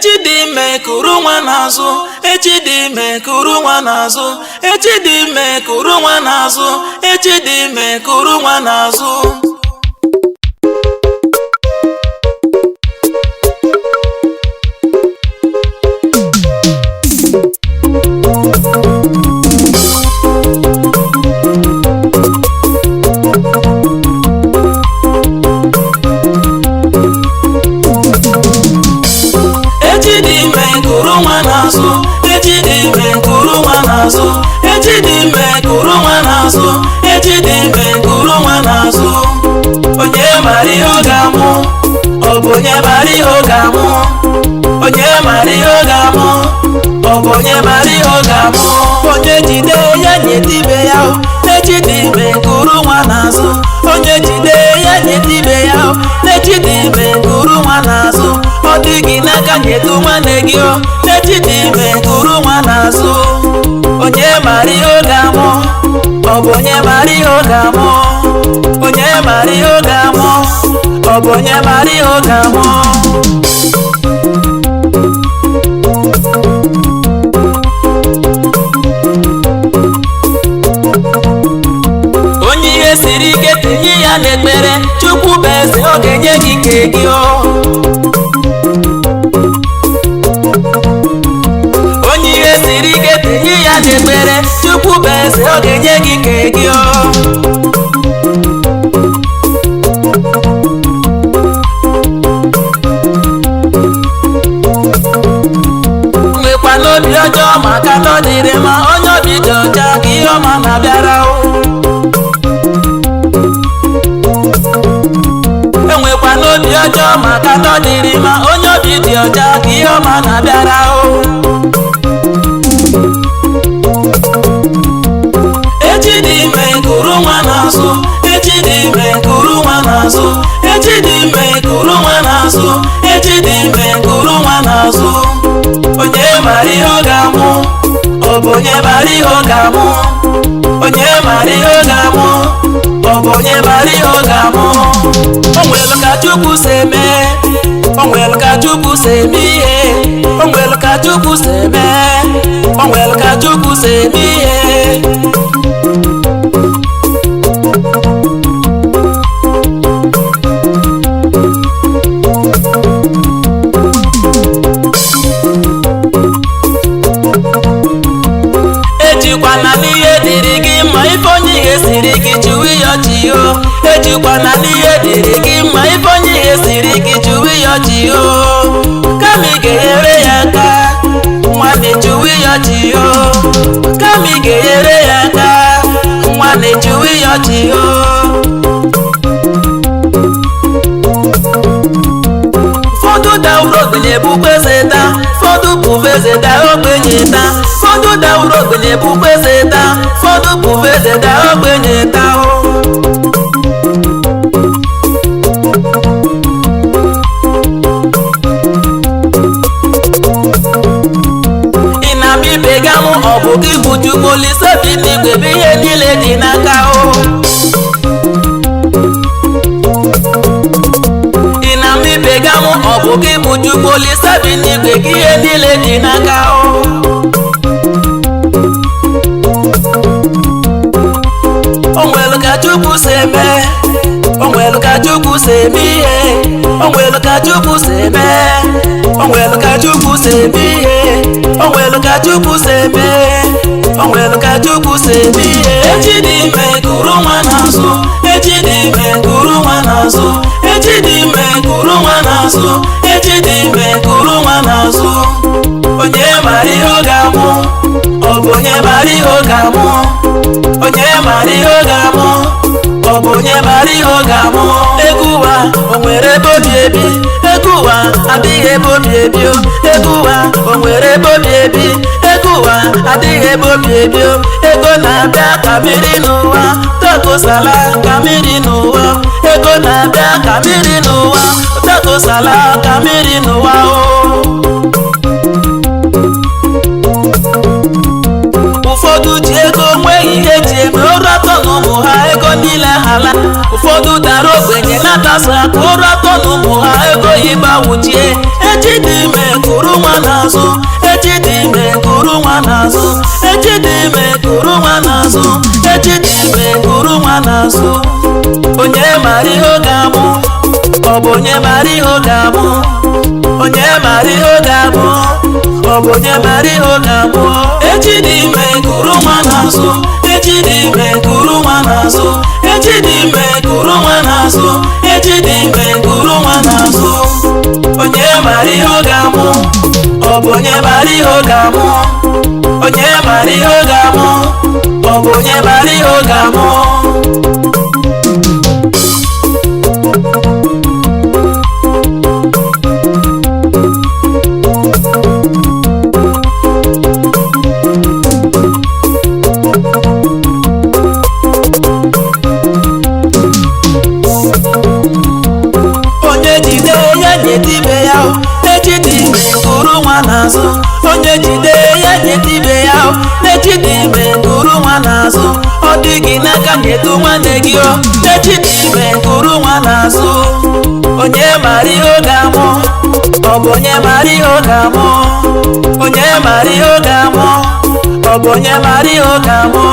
Echidime kuru nwa n'azụ, Echidime kuru nwa n'azụ, Echidime kuru nwa n'azụ, Echidime kuru nwa n'azụ. Echidime kuru nwa n'azụ, Echidime kuru nwa n'azụ, Echidime kuru nwa n'azụ, Echidime kuru nwa n'azụ. Onye mara ihe ọ ga-amụ, ọ bụ onye mara ihe ọ ga-amụ, onye mara ihe ọ ga-amụ, ọ bụ onye mara ihe ọ ga-amụ. Onye jide ya nyetibe ya, Echidime kuru nwa n'azụ, onye jide ya nyetibe ya, Echidime kuru nwa n'azụ. Ọ dị gị n'aka nyetu nwanne gị o, Echidime kuru nwa n'azụ. Onye mara ihe ọ ga-amụ, ọ bụ onye mara ihe ọ ga-amụ, onye mara ihe ọ ga-amụ, ọ bụ onye mara ihe ọ ga-amụ. Onye ihe siri ike tinye ya n'ekpere, Chukwu bụ eze, ọ ga-enye gị nke gị o. Onye ihe siri ike tinye ya n'ekpere, Chukwu bụ eze, ọ ga-enye gị nke gị o. Nwekwa n'obi ọjọọ maka na ọ dịrị mma, onye obi dị ọcha ka ihe ọma na-abịara o. Enwekwa n'obi ọjọọ maka na ọ dịrị mma, onye obi dị ọcha ka ihe ọma na-abịara o. Echidime kuru nwa n'azụ, Echidime kuru nwa n'azụ, Echidime kuru nwa n'azụ, Echidime kuru nwa n'azụ. Onye mara ihe ọ ga-amụ, ọ bụ onye mara ihe ọ ga-amụ, onye mara ihe ọ ga-amụ, ọ bụ onye mara ihe ọ ga-amụ. O nwere ka Chukwu si eme, o nwere ka Chukwu si eme ihe, o nwere ka Chukwu si eme, o nwere ka Chukwu si eme ihe. Ejikwana n'ihe dịrị gị mma, ife onye ihe siri gị chụwa ya ọchị o. Ejikwana n'ihe dịrị gị mma, ife onye ihe siri gị chụwa ya ọchị o. Kama ị ga-enyere ya aka, nwanne chụwa ya ọchị o. Kama ị ga-enyere ya aka, nwanne chụwa ya ọchị o. Ụfọdụ dawuru ogbenye bụkwa eze taa, ụfọdụ bụ eze daa ogbenye taa. Ụfọdụ dawuru ogbenye bụkwa eze taa, ụfọdụ bụ eze daa ogbenye taa o. Ị na-abịa ibega mụ, ọ bụ gị bụ Chukwu Olise bi n'igwe, bụ ihe niile dị n'aka o. Ị na-abịa ibega mụ, ọ bụ gị bụ Chukwu Olise bi n'igwe, ka ihe niile dị n'aka o. O nwere ka Chukwu si eme, o nwere ka Chukwu si eme ihe, o nwere ka Chukwu si eme, o nwere ka Chukwu si eme ihe, o nwere ka Chukwu si eme, o nwere ka Chukwu si eme ihe. Echidime kuru nwa n'azụ, Echidime kuru nwa n'azụ, Echidime kuru nwa n'azụ, Echidime kuru nwa n'azụ. Onye mara ihe ọ ga-amụ, ọ bụ onye mara ihe ọ ga-amụ, onye mara ihe ọ ga-amụ, ọ bụ onye mara ihe ọ ga-amụ. Ego ụwa o nwere ebe obi ebi, ego ụwa adịghị ebe obi ebi o. Ego ụwa o nwere ebe obi ebi, ego ụwa adịghị ebe obi ebi o. Ego na-abịa ka mmiri n'ụwa, takosala ka mmiri n'ụwa. Ego na-abịa ka mmiri n'ụwa, takosala ka mmiri n'ụwa o. Ụfọdụ ji ego nweghị ihe ji eme, ụra atọ n'ụmụ ha, ego niile hala. Ụfọdụ dara ogbenye na-atasa aka, ụra atọ n'ụmụ ha, ego yi gbawuchie. Echidime kuru n'azụ onye mara ihe ọ ga-abụ ọ bụ onye mara ihe ọ ga-abụ onye mara ihe ọ ga-abụ ọ bụ onye mara ihe ọ ga-abụ echi dị ime kuru nwa n'azụ echi dị ime kuru nwa n'azụ echi dị ime kuru nwa n'azụ echi dị ime kuru nwa n'azụ onye mara ihe ọ ga-abụ ọ bụ onye mara ihe ọ ga-abụ onye mara ihe ọ ga-abụ ọ bụ onye mara ihe ọ ga-abụ onye jide ya nyetibe ya echi dị ime kuru nwa n'azụ onye jide ya nyetibe ya echi dị ime kuru nwa n'azụ ọ dị gị n'aka nyetu nwanne gị echi dị ime kuru nwa n'azụ onye mara ihe ọ ga-amụ ọ bụ onye mara ihe ọ ga-amụ onye mara ihe ọ ga-amụ ọ bụ onye mara ihe ọ ga-amụ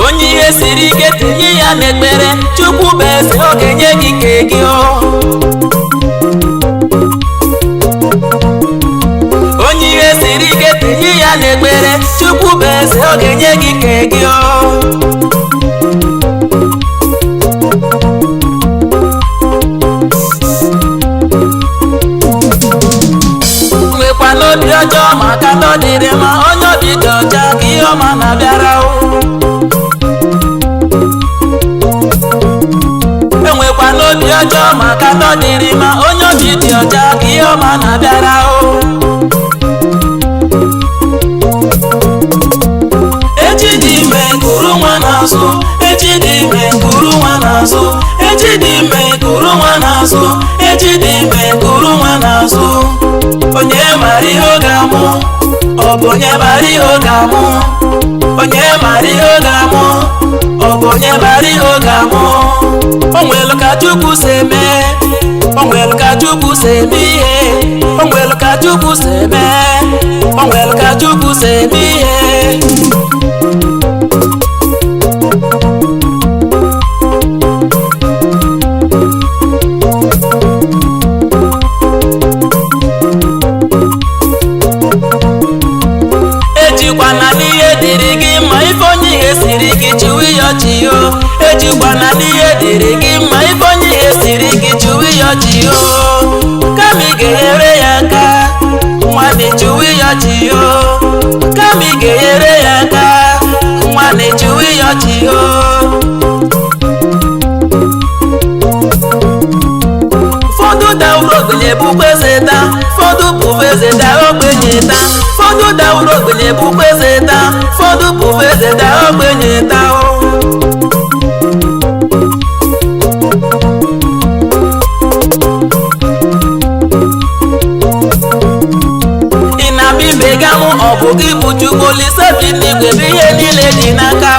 onye ihe siri ike tinye ya n'ekpere Chukwu bụ eze ọ ga-enye gị nke gị onye ihe siri ike tinye ya n'ekpere Chukwu bụ eze ọ ga-enye gị nke gị nwekwa n'obi ọjọọ maka na ọ dịrị mma onye obi dị ọcha ka ihe ọma na-abịara enwekwa n'obi ọjọọ maka na ọ dịrị mma onye obi dị ọcha ka ihe ọma na-abịara echi dị ime kuru nwa n'azụ echi dị ime kuru nwa n'azụ echi dị ime kuru nwa n'azụ echi dị ime kuru nwa n'azụ onye mara ihe ọ ga-amụ ọ bụ onye mara ihe ọ ga-amụ onye mara ihe ọ ga-amụ ọ bụ onye mara ihe ọ ga-amụ o nwelu ka Chukwu si eme o nwelu ka Chukwu si eme ihe o nwelu ka Chukwu si eme o nwelu ka Chukwu si eme ihe ejikwana n'ihe dịrị gị mma ife onye ihe siri gị chụwa ya ọchị yo ejikwana n'ihe dịrị gị mma ife onye ihe siri gị chụwa ya ọchị yo kama ị ga-enyere ya aka nwanne chụwa ya ọchị yo kama ị ga-enyere ya aka nwanne chụwa ya ọchị yo ụfọdụ dawuru ogbenye bụkwa eze taa ụfọdụ bụ eze daa ogbenye taa ụfọdụ dawuru ogbenye bụkwa eze taa ụfọdụ bụ eze daa ogbenye taa ị na-abịa imega mụ ọ bụ gị bụ Chukwu Olise bi n'igwe bụ ihe niile dị n'aka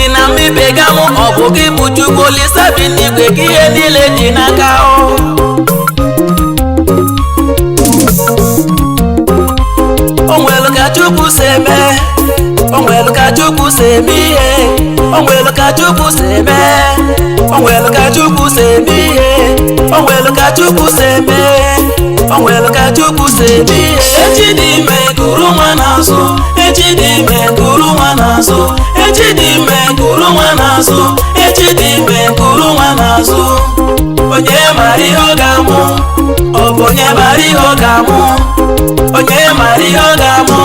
ị na-ama ibega mụ ọ bụ gị bụ Chukwu Olise bi n'igwe ka ihe niile dị n'aka o nwelu ka Chukwu si eme o nwelu ka Chukwu si eme ihe o nwelu ka Chukwu si eme o nwelu ka Chukwu si eme ihe o nwelu ka Chukwu si eme o nwelu ka Chukwu si eme ihe echi dị ime kuru nwa n'azụ echi dị ime kuru nwa n'azụ echi dị ime kuru nwa n'azụ echi dị ime kuru nwa n'azụ onye mara ihe ọ ga-amụ ọ bụ onye mara ihe ọ ga-amụ onye mara ihe ọ ga-amụ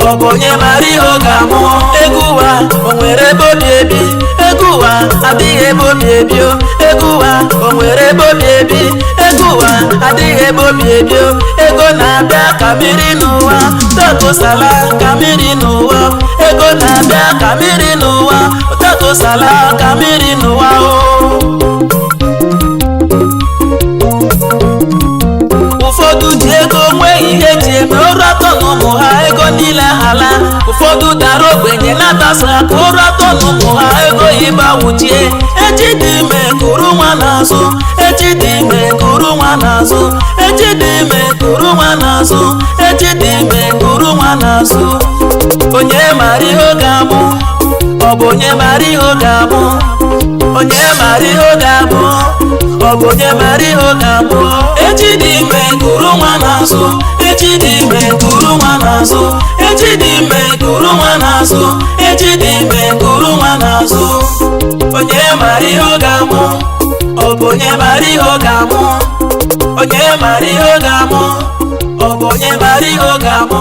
ọ bụ onye mara ihe ọ ga-amụ ego ụwa o nwere ebe obi ebi ego ụwa adịghị ebe obi ebi ego ụwa o nwere ebe obi ebi ego ụwa adịghị ebe obi ebi ego na-abịa ka mmiri n'ụwa takosala ka mmiri n'ụwa ego na-abịa ka mmiri n'ụwa takosala ka mmiri n'ụwa ụfọdụ ji ego nweghị ihe ji eme ọrụ atọ n'ụmụ ha ego niile ala ụfọdụ dara ogbenye na na-atasa ka ụrụ atọ n'ụmụ ha ego ịba wuchie echi dị ime kuru nwa n'azụ echi dị ime kuru nwa n'azụ echi dị ime kuru nwa n'azụ echi dị ime kuru nwa n'azụ onye mara ihe ọ ga-abụ ọ bụ onye mara ihe ọ ga-abụ onye mara ihe ọ ga-abụ ọ bụ onye mara ihe ọ ga-abụ echi dị ime kuru nwa n'azụ echi dị ime kuru nwa n'azụ echi dị ime kuru nwa n'azụ echi dị ime kuru nwa n'azụ onye mara ihe ọ ga-abụ ọ bụ onye mara ihe ọ ga-abụ onye mara ihe ọ ga-abụ ọ bụ onye mara ihe ọ ga-abụ